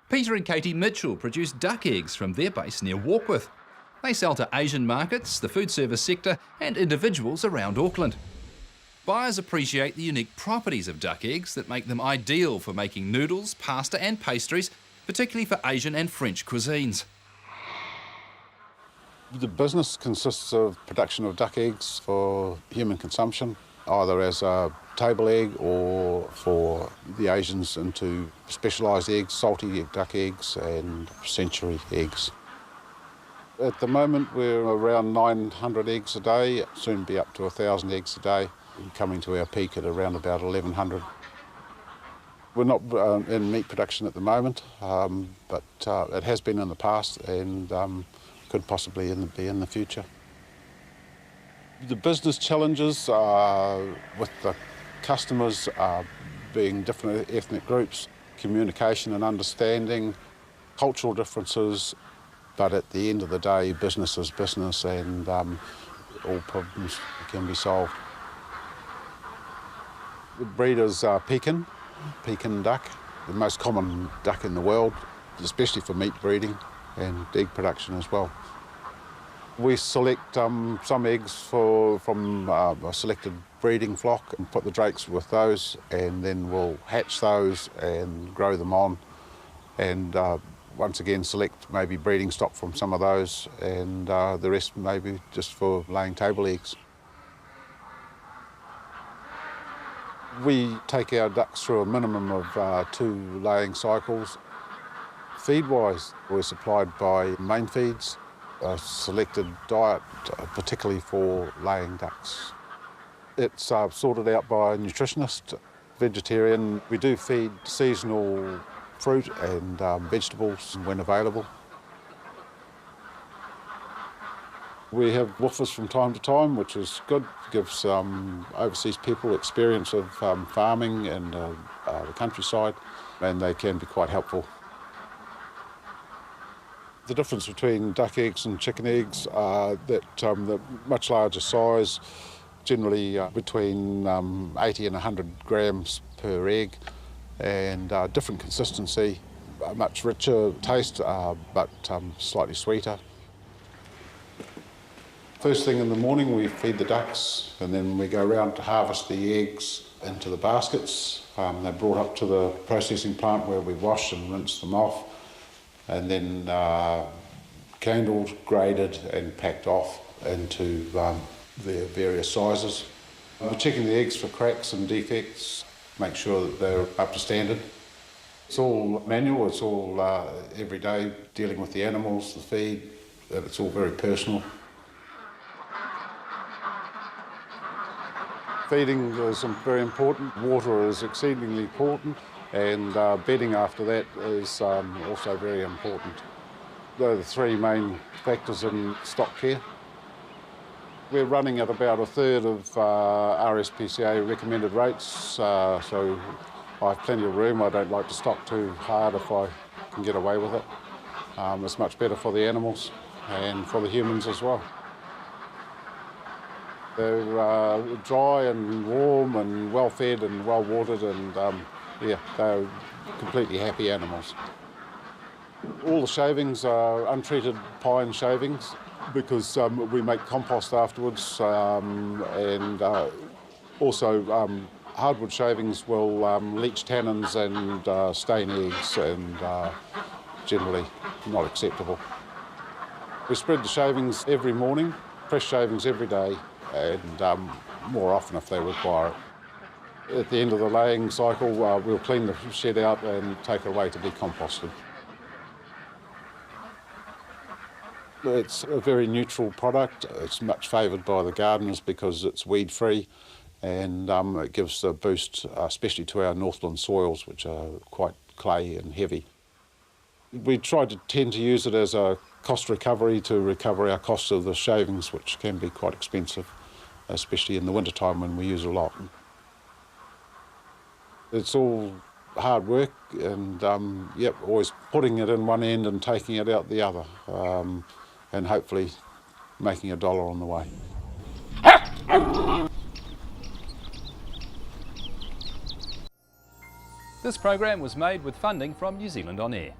Peter and Katie Mitchell produce duck eggs from their base near Warkworth. They sell to Asian markets, the food service sector and individuals around Auckland. Buyers appreciate the unique properties of duck eggs that make them ideal for making noodles, pasta and pastries, particularly for Asian and French cuisines. The business consists of production of duck eggs for human consumption, either as a table egg or for the Asians into specialised eggs, salty duck eggs and century eggs. At the moment we're around 900 eggs a day, soon be up to 1,000 eggs a day, coming to our peak at around about 1,100. We're not in meat production at the moment, but it has been in the past and could possibly be in the future. The business challenges with the customers being different ethnic groups, communication and understanding, cultural differences, but at the end of the day, business is business and all problems can be solved. The breed is Pekin duck, the most common duck in the world, especially for meat breeding and egg production as well. We select some eggs from a selected breeding flock and put the drakes with those, and then we'll hatch those and grow them on, and once again select maybe breeding stock from some of those, and the rest maybe just for laying table eggs. We take our ducks through a minimum of 2 laying cycles. Feed-wise, we're supplied by Main Feeds, a selected diet particularly for laying ducks. It's sorted out by a nutritionist, vegetarian. We do feed seasonal fruit and vegetables when available. We have woofers from time to time, which is good. Gives overseas people experience of farming and the countryside, and they can be quite helpful. The difference between duck eggs and chicken eggs are that the much larger size, generally between 80 and 100 grams per egg, and different consistency, a much richer taste, but slightly sweeter. First thing in the morning we feed the ducks, and then we go around to harvest the eggs into the baskets. They're brought up to the processing plant where we wash and rinse them off, and then candled, graded and packed off into their various sizes. We're checking the eggs for cracks and defects, make sure that they're up to standard. It's all manual, it's all every day, dealing with the animals, the feed, and it's all very personal. Feeding is very important, water is exceedingly important, and bedding after that is also very important. They're the 3 main factors in stock care. We're running at about 1/3 of RSPCA recommended rates, so I have plenty of room. I don't like to stock too hard if I can get away with it. It's much better for the animals and for the humans as well. They're dry and warm and well fed and well watered, and yeah, they're completely happy animals. All the shavings are untreated pine shavings because we make compost afterwards, and also hardwood shavings will leach tannins and stain eggs, and generally not acceptable. We spread the shavings every morning, fresh shavings every day, and more often if they require it. At the end of the laying cycle, we'll clean the shed out and take it away to be composted. It's a very neutral product. It's much favoured by the gardeners because it's weed-free, and it gives a boost, especially to our Northland soils, which are quite clay and heavy. We try to tend to use it as a cost recovery to recover our costs of the shavings, which can be quite expensive, especially in the wintertime when we use a lot. It's all hard work, and yep, always putting it in one end and taking it out the other, and hopefully making $1 on the way. This program was made with funding from New Zealand On Air.